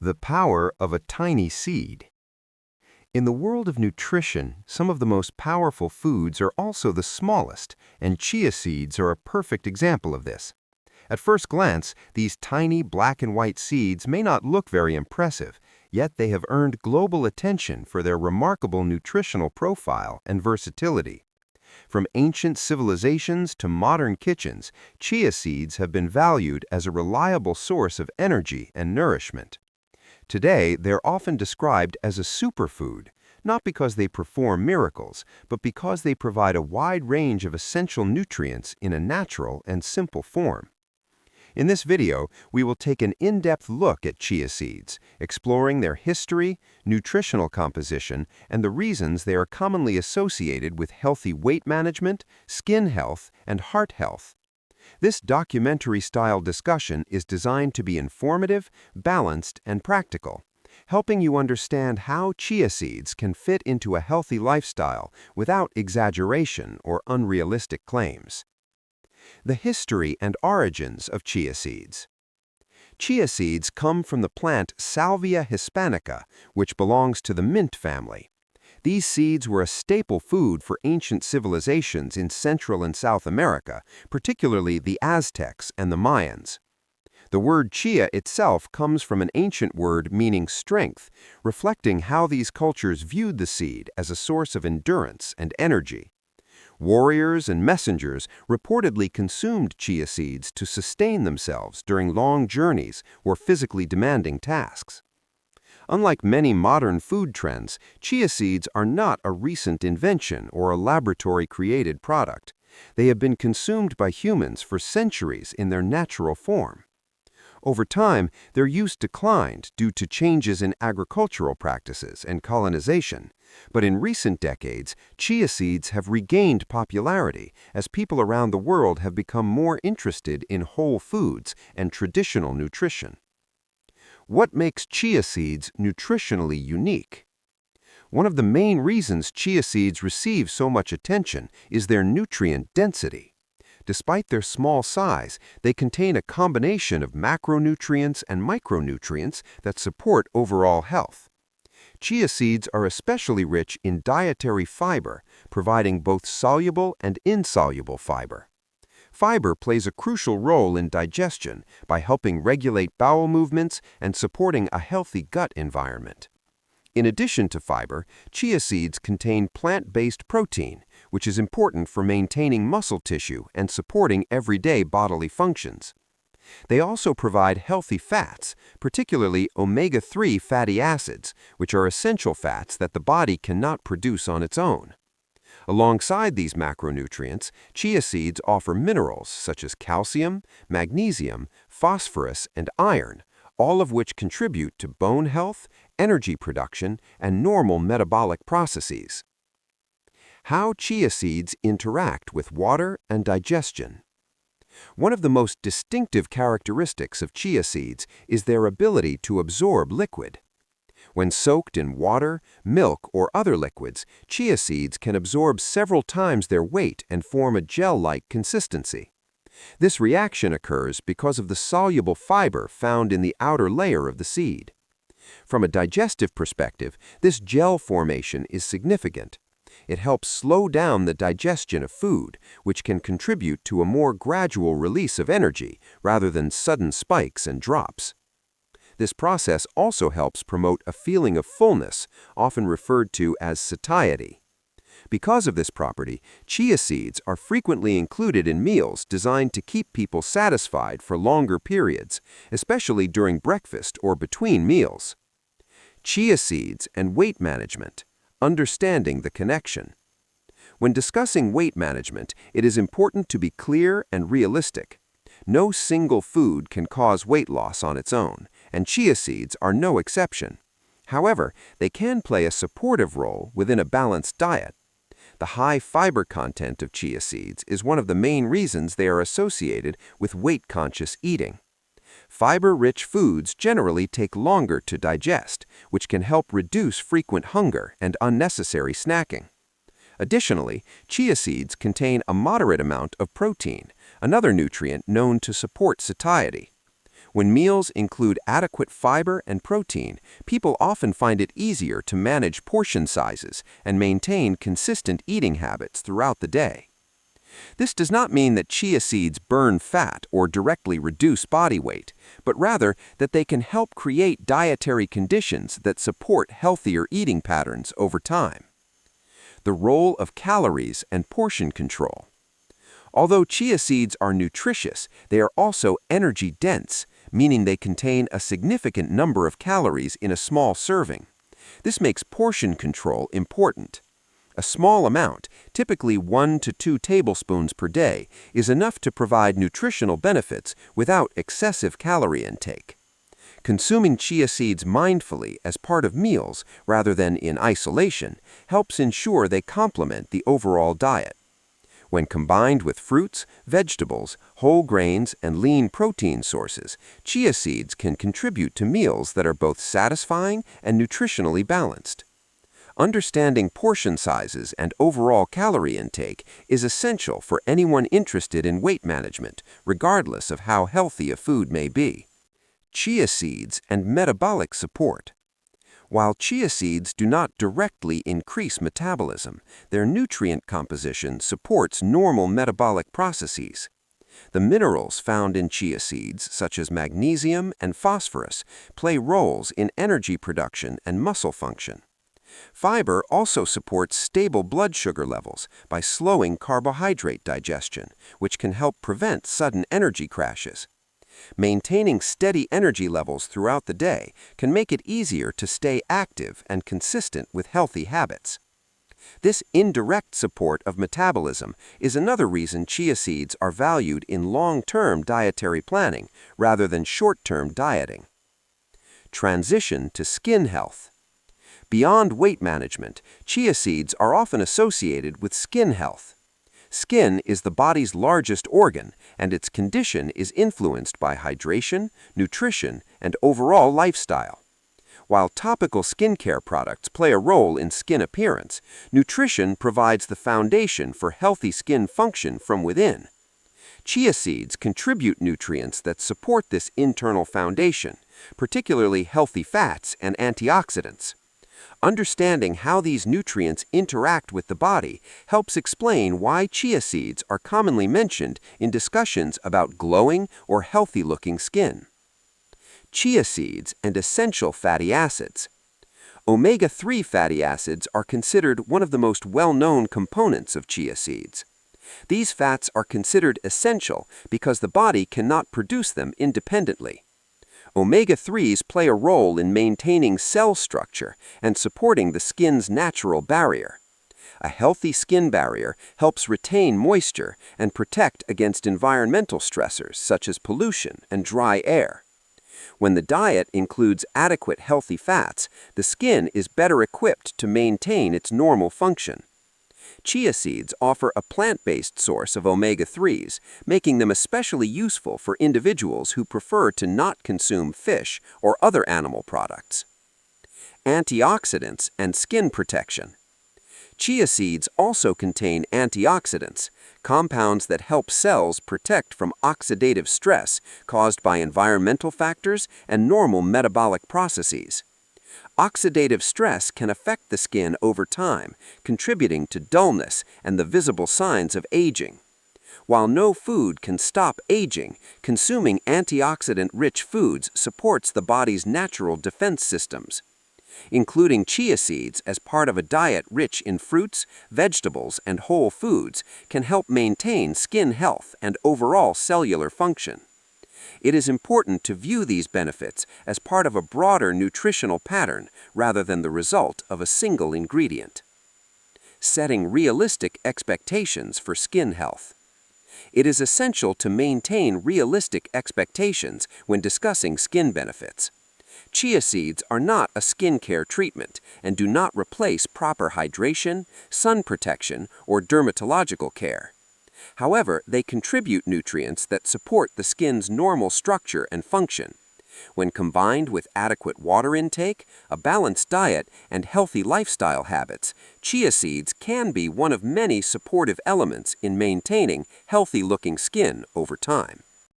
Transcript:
The power of a tiny seed. In the world of nutrition, some of the most powerful foods are also the smallest, and chia seeds are a perfect example of this. At first glance, these tiny black and white seeds may not look very impressive, yet they have earned global attention for their remarkable nutritional profile and versatility. From ancient civilizations to modern kitchens, chia seeds have been valued as a reliable source of energy and nourishment. Today, they're often described as a superfood, not because they perform miracles, but because they provide a wide range of essential nutrients in a natural and simple form. In this video, we will take an in-depth look at chia seeds, exploring their history, nutritional composition, and the reasons they are commonly associated with healthy weight management, skin health, and heart health. This documentary-style discussion is designed to be informative, balanced, and practical, helping you understand how chia seeds can fit into a healthy lifestyle without exaggeration or unrealistic claims. The history and origins of chia seeds. Chia seeds come from the plant Salvia hispanica, which belongs to the mint family. These seeds were a staple food for ancient civilizations in Central and South America, particularly the Aztecs and the Mayans. The word chia itself comes from an ancient word meaning strength, reflecting how these cultures viewed the seed as a source of endurance and energy. Warriors and messengers reportedly consumed chia seeds to sustain themselves during long journeys or physically demanding tasks. Unlike many modern food trends, chia seeds are not a recent invention or a laboratory-created product. They have been consumed by humans for centuries in their natural form. Over time, their use declined due to changes in agricultural practices and colonization. But in recent decades, chia seeds have regained popularity as people around the world have become more interested in whole foods and traditional nutrition. What makes chia seeds nutritionally unique? One of the main reasons chia seeds receive so much attention is their nutrient density. Despite their small size, they contain a combination of macronutrients and micronutrients that support overall health. Chia seeds are especially rich in dietary fiber, providing both soluble and insoluble fiber. Fiber plays a crucial role in digestion by helping regulate bowel movements and supporting a healthy gut environment. In addition to fiber, chia seeds contain plant-based protein, which is important for maintaining muscle tissue and supporting everyday bodily functions. They also provide healthy fats, particularly omega-3 fatty acids, which are essential fats that the body cannot produce on its own. Alongside these macronutrients, chia seeds offer minerals such as calcium, magnesium, phosphorus, and iron, all of which contribute to bone health, energy production, and normal metabolic processes. How chia seeds interact with water and digestion. One of the most distinctive characteristics of chia seeds is their ability to absorb liquid. When soaked in water, milk, or other liquids, chia seeds can absorb several times their weight and form a gel-like consistency. This reaction occurs because of the soluble fiber found in the outer layer of the seed. From a digestive perspective, this gel formation is significant. It helps slow down the digestion of food, which can contribute to a more gradual release of energy rather than sudden spikes and drops. This process also helps promote a feeling of fullness, often referred to as satiety. Because of this property, chia seeds are frequently included in meals designed to keep people satisfied for longer periods, especially during breakfast or between meals. Chia seeds and weight management. Understanding the connection. When discussing weight management, it is important to be clear and realistic. No single food can cause weight loss on its own, and chia seeds are no exception. However, they can play a supportive role within a balanced diet. The high fiber content of chia seeds is one of the main reasons they are associated with weight-conscious eating. Fiber-rich foods generally take longer to digest, which can help reduce frequent hunger and unnecessary snacking. Additionally, chia seeds contain a moderate amount of protein, another nutrient known to support satiety. When meals include adequate fiber and protein, people often find it easier to manage portion sizes and maintain consistent eating habits throughout the day. This does not mean that chia seeds burn fat or directly reduce body weight, but rather that they can help create dietary conditions that support healthier eating patterns over time. The role of calories and portion control. Although chia seeds are nutritious, they are also energy-dense, meaning they contain a significant number of calories in a small serving. This makes portion control important. A small amount, typically 1 to 2 tablespoons per day, is enough to provide nutritional benefits without excessive calorie intake. Consuming chia seeds mindfully as part of meals rather than in isolation helps ensure they complement the overall diet. When combined with fruits, vegetables, whole grains, and lean protein sources, chia seeds can contribute to meals that are both satisfying and nutritionally balanced. Understanding portion sizes and overall calorie intake is essential for anyone interested in weight management, regardless of how healthy a food may be. Chia seeds and metabolic support. While chia seeds do not directly increase metabolism, their nutrient composition supports normal metabolic processes. The minerals found in chia seeds, such as magnesium and phosphorus, play roles in energy production and muscle function. Fiber also supports stable blood sugar levels by slowing carbohydrate digestion, which can help prevent sudden energy crashes. Maintaining steady energy levels throughout the day can make it easier to stay active and consistent with healthy habits. This indirect support of metabolism is another reason chia seeds are valued in long-term dietary planning rather than short-term dieting. Transition to skin health. Beyond weight management, chia seeds are often associated with skin health. Skin is the body's largest organ, and its condition is influenced by hydration, nutrition, and overall lifestyle. While topical skincare products play a role in skin appearance, nutrition provides the foundation for healthy skin function from within. Chia seeds contribute nutrients that support this internal foundation, particularly healthy fats and antioxidants. Understanding how these nutrients interact with the body helps explain why chia seeds are commonly mentioned in discussions about glowing or healthy-looking skin. Chia seeds and essential fatty acids. Omega-3 fatty acids are considered one of the most well-known components of chia seeds. These fats are considered essential because the body cannot produce them independently. Omega-3s play a role in maintaining cell structure and supporting the skin's natural barrier. A healthy skin barrier helps retain moisture and protect against environmental stressors such as pollution and dry air. When the diet includes adequate healthy fats, the skin is better equipped to maintain its normal function. Chia seeds offer a plant-based source of omega-3s, making them especially useful for individuals who prefer to not consume fish or other animal products. Antioxidants and skin protection. Chia seeds also contain antioxidants, compounds that help cells protect from oxidative stress caused by environmental factors and normal metabolic processes. Oxidative stress can affect the skin over time, contributing to dullness and the visible signs of aging. While no food can stop aging, consuming antioxidant-rich foods supports the body's natural defense systems. Including chia seeds as part of a diet rich in fruits, vegetables, and whole foods can help maintain skin health and overall cellular function. It is important to view these benefits as part of a broader nutritional pattern rather than the result of a single ingredient. Setting realistic expectations for skin health. It is essential to maintain realistic expectations when discussing skin benefits. Chia seeds are not a skincare treatment and do not replace proper hydration, sun protection, or dermatological care. However, they contribute nutrients that support the skin's normal structure and function. When combined with adequate water intake, a balanced diet, and healthy lifestyle habits, chia seeds can be one of many supportive elements in maintaining healthy-looking skin over time.